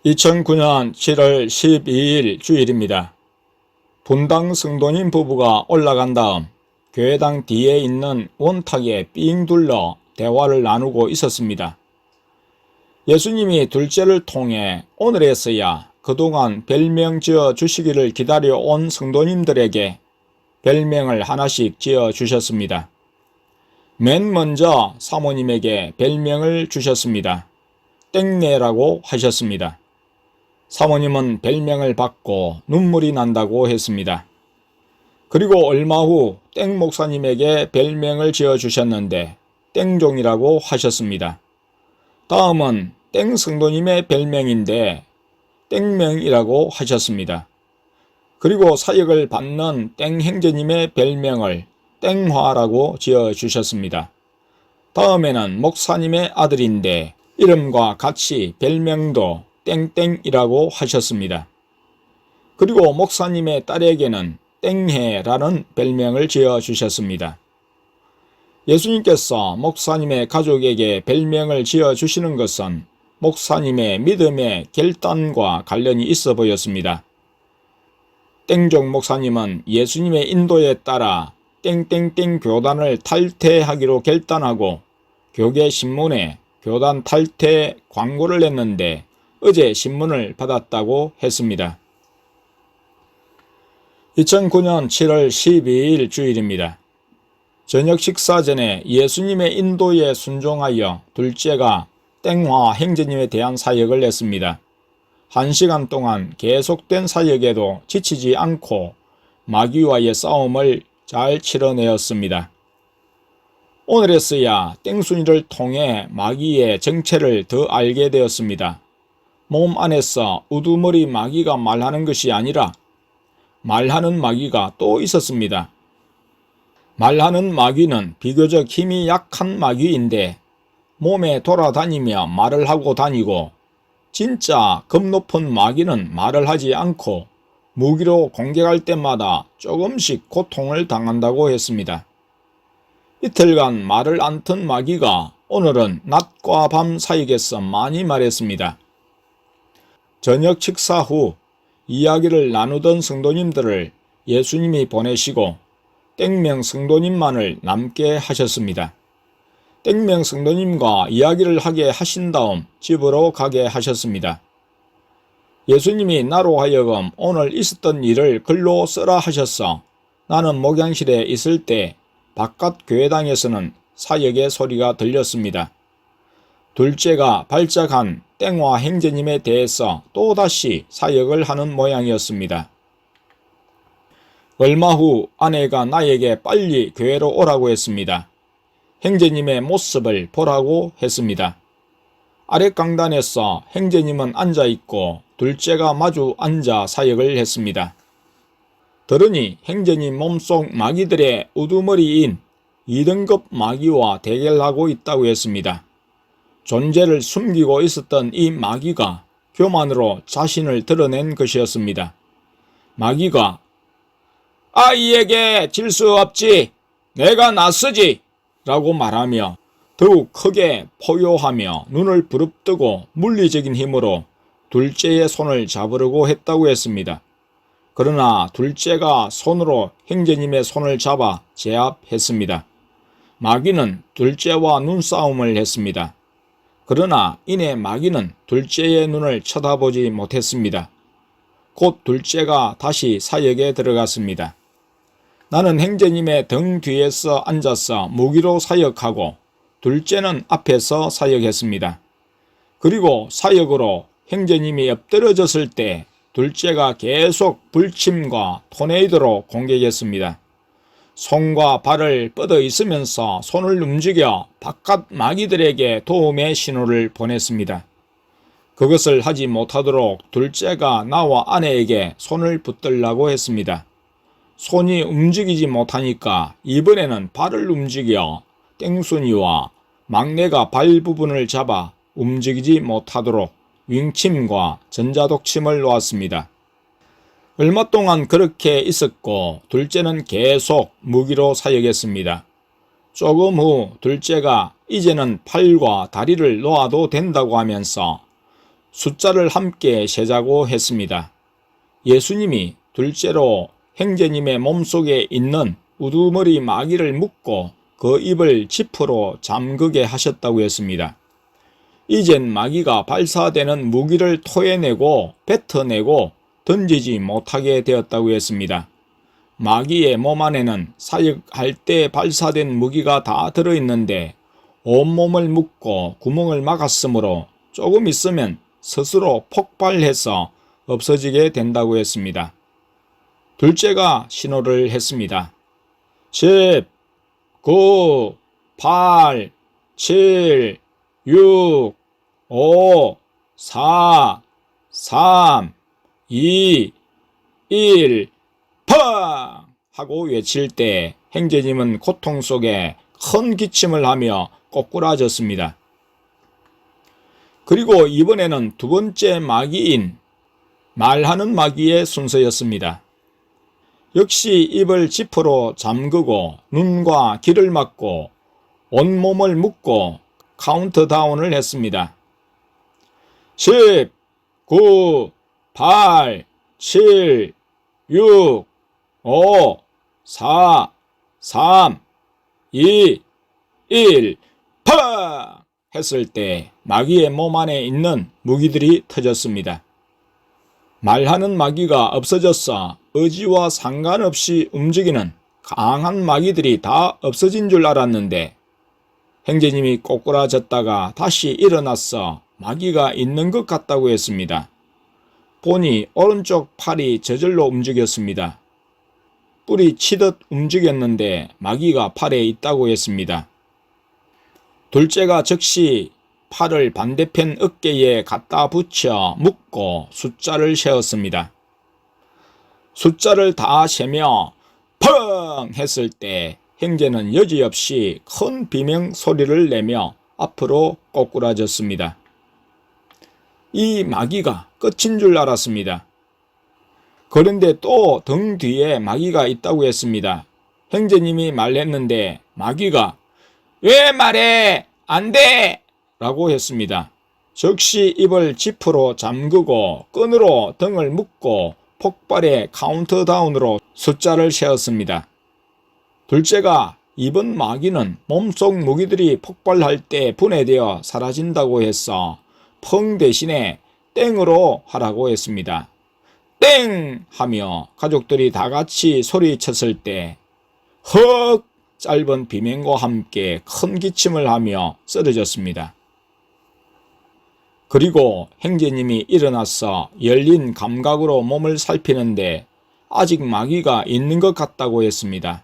2009년 7월 12일 주일입니다. 분당 성도님 부부가 올라간 다음 교회당 뒤에 있는 원탁에 삥 둘러 대화를 나누고 있었습니다. 예수님이 둘째를 통해 오늘에서야 그동안 별명 지어 주시기를 기다려 온 성도님들에게 별명을 하나씩 지어 주셨습니다. 맨 먼저 사모님에게 별명을 주셨습니다. 땡내라고 하셨습니다. 사모님은 별명을 받고 눈물이 난다고 했습니다. 그리고 얼마 후 땡 목사님에게 별명을 지어주셨는데 땡종이라고 하셨습니다. 다음은 땡 성도님의 별명인데 땡명이라고 하셨습니다. 그리고 사역을 받는 땡 형제님의 별명을 땡화라고 지어주셨습니다. 다음에는 목사님의 아들인데 이름과 같이 별명도 땡땡이라고 하셨습니다. 그리고 목사님의 딸에게는 땡해라는 별명을 지어주셨습니다. 예수님께서 목사님의 가족에게 별명을 지어주시는 것은 목사님의 믿음의 결단과 관련이 있어 보였습니다. 땡종 목사님은 예수님의 인도에 따라 땡땡땡 교단을 탈퇴하기로 결단하고 교계 신문에 교단 탈퇴 광고를 냈는데 어제 신문을 받았다고 했습니다. 2009년 7월 12일 주일입니다. 저녁 식사 전에 예수님의 인도에 순종하여 둘째가 땡화 형제님에 대한 사역을 했습니다. 1시간 동안 계속된 사역에도 지치지 않고 마귀와의 싸움을 잘 치러내었습니다. 오늘에서야 땡순이를 통해 마귀의 정체를 더 알게 되었습니다. 몸 안에서 우두머리 마귀가 말하는 것이 아니라 말하는 마귀가 또 있었습니다. 말하는 마귀는 비교적 힘이 약한 마귀인데 몸에 돌아다니며 말을 하고 다니고 진짜 겁 높은 마귀는 말을 하지 않고 무기로 공격할 때마다 조금씩 고통을 당한다고 했습니다. 이틀간 말을 안 튼 마귀가 오늘은 낮과 밤 사이에서 많이 말했습니다. 저녁 식사 후 이야기를 나누던 성도님들을 예수님이 보내시고 땡명 성도님만을 남게 하셨습니다. 땡명 성도님과 이야기를 하게 하신 다음 집으로 가게 하셨습니다. 예수님이 나로 하여금 오늘 있었던 일을 글로 써라 하셨어. 나는 목양실에 있을 때 바깥 교회당에서는 사역의 소리가 들렸습니다. 둘째가 발작한 땡화 형제님에 대해서 또다시 사역을 하는 모양이었습니다. 얼마 후 아내가 나에게 빨리 교회로 오라고 했습니다. 형제님의 모습을 보라고 했습니다. 아랫강단에서 형제님은 앉아있고 둘째가 마주 앉아 사역을 했습니다. 들으니 형제님 몸속 마귀들의 우두머리인 2등급 마귀와 대결하고 있다고 했습니다. 존재를 숨기고 있었던 이 마귀가 교만으로 자신을 드러낸 것이었습니다. 마귀가 아이에게 질 수 없지, 내가 낫으지 라고 말하며 더욱 크게 포효하며 눈을 부릅뜨고 물리적인 힘으로 둘째의 손을 잡으려고 했다고 했습니다. 그러나 둘째가 손으로 형제님의 손을 잡아 제압했습니다. 마귀는 둘째와 눈싸움을 했습니다. 그러나 이내 마귀는 둘째의 눈을 쳐다보지 못했습니다. 곧 둘째가 다시 사역에 들어갔습니다. 나는 형제님의 등 뒤에서 앉아서 무기로 사역하고 둘째는 앞에서 사역했습니다. 그리고 사역으로 형제님이 엎드려졌을 때 둘째가 계속 불침과 토네이도로 공격했습니다. 손과 발을 뻗어 있으면서 손을 움직여 바깥 마귀들에게 도움의 신호를 보냈습니다. 그것을 하지 못하도록 둘째가 나와 아내에게 손을 붙들라고 했습니다. 손이 움직이지 못하니까 이번에는 발을 움직여 땡순이와 막내가 발 부분을 잡아 움직이지 못하도록 윙침과 전자독침을 놓았습니다. 얼마 동안 그렇게 있었고 둘째는 계속 무기로 사역했습니다. 조금 후 둘째가 이제는 팔과 다리를 놓아도 된다고 하면서 숫자를 함께 세자고 했습니다. 예수님이 둘째로 형제님의 몸속에 있는 우두머리 마귀를 묶고 그 입을 지프로 잠그게 하셨다고 했습니다. 이젠 마귀가 발사되는 무기를 토해내고 뱉어내고 던지지 못하게 되었다고 했습니다. 마귀의 몸 안에는 사역할 때 발사된 무기가 다 들어있는데 온몸을 묶고 구멍을 막았으므로 조금 있으면 스스로 폭발해서 없어지게 된다고 했습니다. 둘째가 신호를 했습니다. 10, 9, 8, 7, 6, 5, 4, 3, 2, 1, 팡! 하고 외칠 때 형제님은 고통 속에 큰 기침을 하며 꼬꾸라졌습니다. 그리고 이번에는 두 번째 마귀인 말하는 마귀의 순서였습니다. 역시 입을 지퍼로 잠그고 눈과 귀를 막고 온몸을 묶고 카운트다운을 했습니다. 10, 9, 8, 7, 6, 5, 4, 3, 2, 1, 팡! 했을 때 마귀의 몸 안에 있는 무기들이 터졌습니다. 말하는 마귀가 없어져서 의지와 상관없이 움직이는 강한 마귀들이 다 없어진 줄 알았는데 형제님이 꼬꾸라졌다가 다시 일어나서 마귀가 있는 것 같다고 했습니다. 보니 오른쪽 팔이 저절로 움직였습니다. 뿔이 치듯 움직였는데 마귀가 팔에 있다고 했습니다. 둘째가 즉시 팔을 반대편 어깨에 갖다 붙여 묶고 숫자를 세었습니다. 숫자를 다 세며 펑! 했을 때 형제는 여지없이 큰 비명 소리를 내며 앞으로 꼬꾸라졌습니다. 이 마귀가 끝인 줄 알았습니다. 그런데 또 등 뒤에 마귀가 있다고 했습니다. 형제님이 말했는데 마귀가 왜 말해? 안 돼! 라고 했습니다. 즉시 입을 지프로 잠그고 끈으로 등을 묶고 폭발의 카운트다운으로 숫자를 세었습니다. 둘째가 이번 마귀는 몸속 무기들이 폭발할 때 분해되어 사라진다고 해서 펑 대신에 땡으로 하라고 했습니다. 땡! 하며 가족들이 다 같이 소리쳤을 때 헉! 짧은 비명과 함께 큰 기침을 하며 쓰러졌습니다. 그리고 형제님이 일어나서 열린 감각으로 몸을 살피는데 아직 마귀가 있는 것 같다고 했습니다.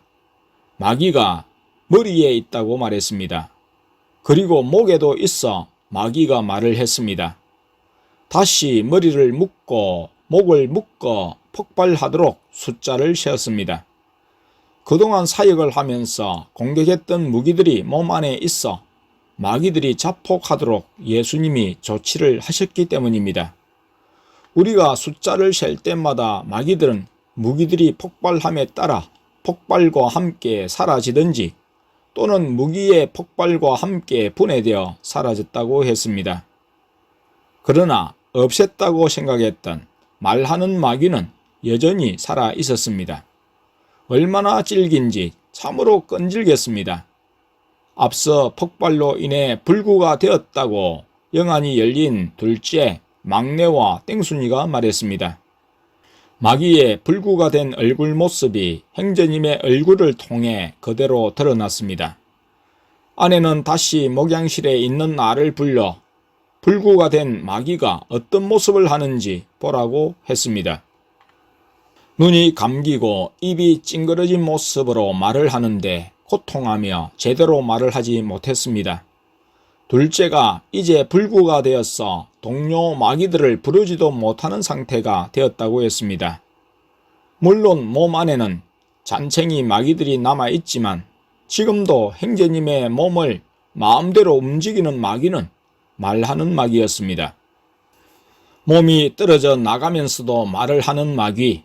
마귀가 머리에 있다고 말했습니다. 그리고 목에도 있어 마귀가 말을 했습니다. 다시 머리를 묶고 목을 묶어 폭발하도록 숫자를 세었습니다. 그동안 사역을 하면서 공격했던 무기들이 몸 안에 있어 마귀들이 자폭하도록 예수님이 조치를 하셨기 때문입니다. 우리가 숫자를 셀 때마다 마귀들은 무기들이 폭발함에 따라 폭발과 함께 사라지든지 또는 무기의 폭발과 함께 분해되어 사라졌다고 했습니다. 그러나 없앴다고 생각했던 말하는 마귀는 여전히 살아 있었습니다. 얼마나 질긴지 참으로 끈질겼습니다. 앞서 폭발로 인해 불구가 되었다고 영안이 열린 둘째, 막내와 땡순이가 말했습니다. 마귀의 불구가 된 얼굴 모습이 형제님의 얼굴을 통해 그대로 드러났습니다. 아내는 다시 목양실에 있는 알을 불러 불구가 된 마귀가 어떤 모습을 하는지 보라고 했습니다. 눈이 감기고 입이 찡그러진 모습으로 말을 하는데 고통하며 제대로 말을 하지 못했습니다. 둘째가 이제 불구가 되어서 동료 마귀들을 부르지도 못하는 상태가 되었다고 했습니다. 물론 몸 안에는 잔챙이 마귀들이 남아있지만 지금도 형제님의 몸을 마음대로 움직이는 마귀는 말하는 마귀였습니다. 몸이 떨어져 나가면서도 말을 하는 마귀,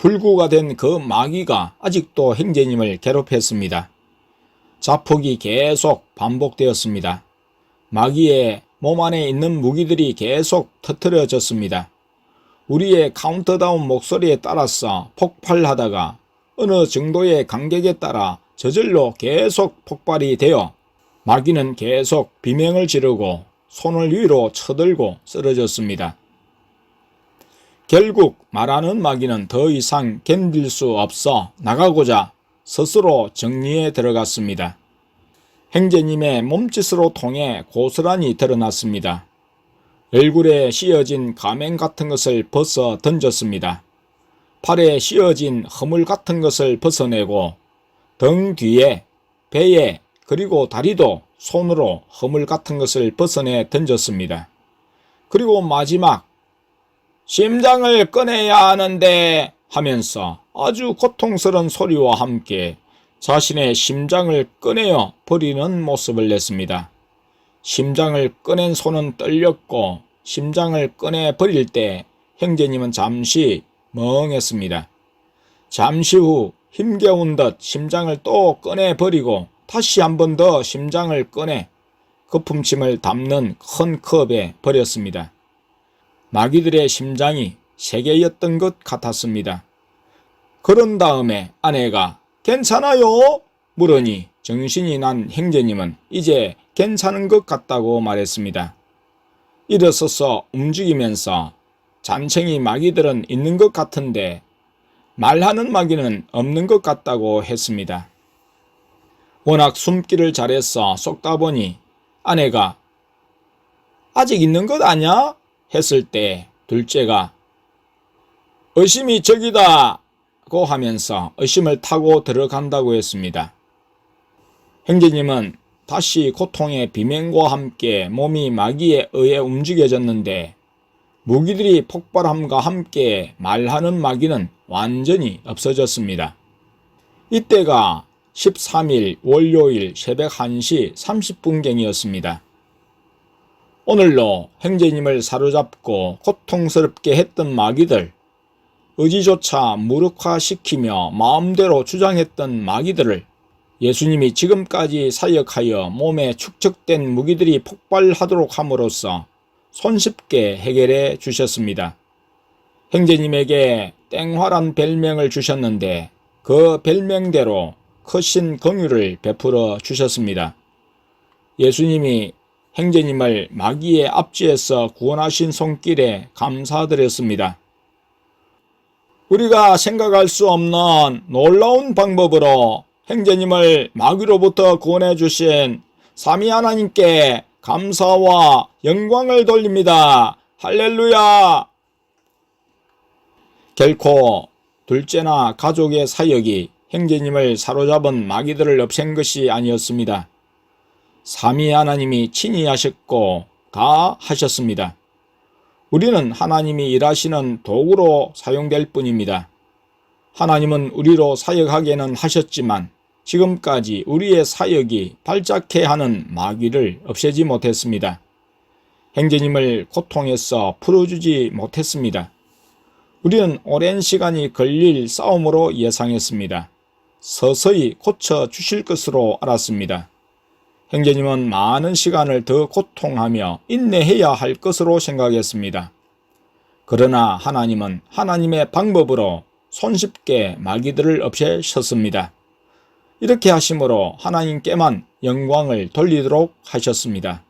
불구가 된 그 마귀가 아직도 형제님을 괴롭혔습니다. 자폭이 계속 반복되었습니다. 마귀의 몸 안에 있는 무기들이 계속 터뜨려졌습니다. 우리의 카운트다운 목소리에 따라서 폭발하다가 어느 정도의 간격에 따라 저절로 계속 폭발이 되어 마귀는 계속 비명을 지르고 손을 위로 쳐들고 쓰러졌습니다. 결국 말하는 마귀는 더 이상 견딜 수 없어 나가고자 스스로 정리에 들어갔습니다. 형제님의 몸짓으로 통해 고스란히 드러났습니다. 얼굴에 씌어진 가면 같은 것을 벗어 던졌습니다. 팔에 씌어진 허물 같은 것을 벗어내고 등 뒤에, 배에, 그리고 다리도 손으로 허물 같은 것을 벗어내 던졌습니다. 그리고 마지막 심장을 꺼내야 하는데 하면서 아주 고통스러운 소리와 함께 자신의 심장을 꺼내어 버리는 모습을 냈습니다. 심장을 꺼낸 손은 떨렸고 심장을 꺼내 버릴 때 형제님은 잠시 멍했습니다. 잠시 후 힘겨운 듯 심장을 또 꺼내 버리고 다시 한 번 더 심장을 꺼내 거품침을 담는 큰 컵에 버렸습니다. 마귀들의 심장이 3개였던 것 같았습니다. 그런 다음에 아내가 괜찮아요? 물으니 정신이 난 형제님은 이제 괜찮은 것 같다고 말했습니다. 일어서서 움직이면서 잔챙이 마귀들은 있는 것 같은데 말하는 마귀는 없는 것 같다고 했습니다. 워낙 숨기를 잘해서 속다 보니 아내가 아직 있는 것 아냐? 했을 때 둘째가 의심이 적이다 고 하면서 의심을 타고 들어간다고 했습니다. 형제님은 다시 고통의 비명과 함께 몸이 마귀에 의해 움직여졌는데 무기들이 폭발함과 함께 말하는 마귀는 완전히 없어졌습니다. 이때가 13일 월요일 새벽 1시 30분경이었습니다. 오늘로 형제님을 사로잡고 고통스럽게 했던 마귀들, 의지조차 무력화시키며 마음대로 주장했던 마귀들을 예수님이 지금까지 사역하여 몸에 축적된 무기들이 폭발하도록 함으로써 손쉽게 해결해 주셨습니다. 형제님에게 땡화란 별명을 주셨는데 그 별명대로 크신 긍휼을 베풀어 주셨습니다. 예수님이 형제님을 마귀의 압제에서 구원하신 손길에 감사드렸습니다. 우리가 생각할 수 없는 놀라운 방법으로 형제님을 마귀로부터 구원해 주신 삼위 하나님께 감사와 영광을 돌립니다. 할렐루야! 결코 둘째나 가족의 사역이 형제님을 사로잡은 마귀들을 없앤 것이 아니었습니다. 삼위 하나님이 친히 하셨고 다 하셨습니다. 우리는 하나님이 일하시는 도구로 사용될 뿐입니다. 하나님은 우리로 사역하게는 하셨지만 지금까지 우리의 사역이 발작해 하는 마귀를 없애지 못했습니다. 형제님을 고통에서 풀어주지 못했습니다. 우리는 오랜 시간이 걸릴 싸움으로 예상했습니다. 서서히 고쳐주실 것으로 알았습니다. 형제님은 많은 시간을 더 고통하며 인내해야 할 것으로 생각했습니다. 그러나 하나님은 하나님의 방법으로 손쉽게 마귀들을 없애셨습니다. 이렇게 하심으로 하나님께만 영광을 돌리도록 하셨습니다.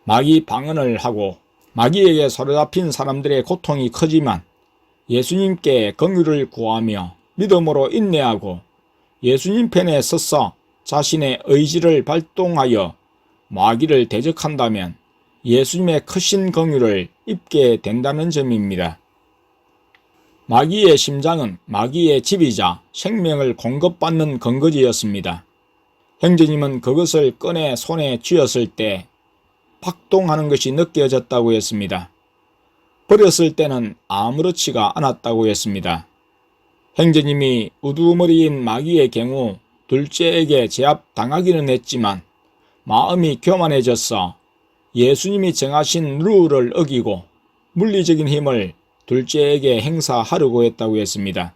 마귀 방언을 하고 마귀에게 사로잡힌 사람들의 고통이 크지만 예수님께 긍휼을 구하며 믿음으로 인내하고 예수님 편에 서서 자신의 의지를 발동하여 마귀를 대적한다면 예수님의 크신 긍휼을 입게 된다는 점입니다. 마귀의 심장은 마귀의 집이자 생명을 공급받는 근거지였습니다. 형제님은 그것을 꺼내 손에 쥐었을 때 박동하는 것이 느껴졌다고 했습니다. 버렸을 때는 아무렇지가 않았다고 했습니다. 형제님이 우두머리인 마귀의 경우 둘째에게 제압당하기는 했지만 마음이 교만해져서 예수님이 정하신 룰을 어기고 물리적인 힘을 둘째에게 행사하려고 했다고 했습니다.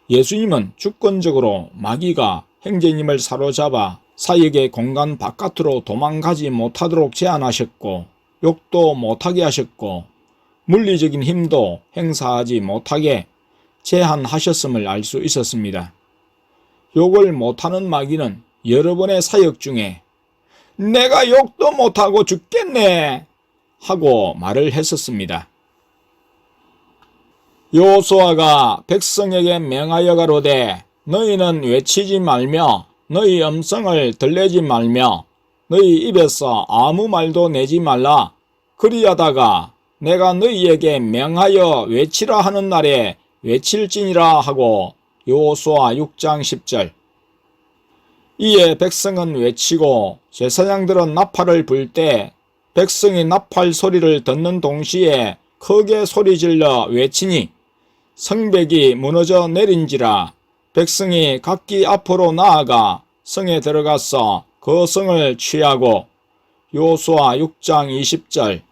예수님은 주권적으로 마귀가 형제님을 사로잡아 사역의 공간 바깥으로 도망가지 못하도록 제한하셨고 욕도 못하게 하셨고 물리적인 힘도 행사하지 못하게 제한하셨음을 알 수 있었습니다. 욕을 못하는 마귀는 여러분의 사역 중에 내가 욕도 못하고 죽겠네 하고 말을 했었습니다. 여호수아가 백성에게 명하여 가로되 너희는 외치지 말며 너희 음성을 들내지 말며 너희 입에서 아무 말도 내지 말라. 그리하다가 내가 너희에게 명하여 외치라 하는 날에 외칠지니라 하고 여호수아 6장 10절. 이에 백성은 외치고 제사장들은 나팔을 불 때 백성이 나팔 소리를 듣는 동시에 크게 소리질러 외치니 성벽이 무너져 내린지라. 백성이 각기 앞으로 나아가 성에 들어가서 그 성을 취하고 여호수아 6장 20절.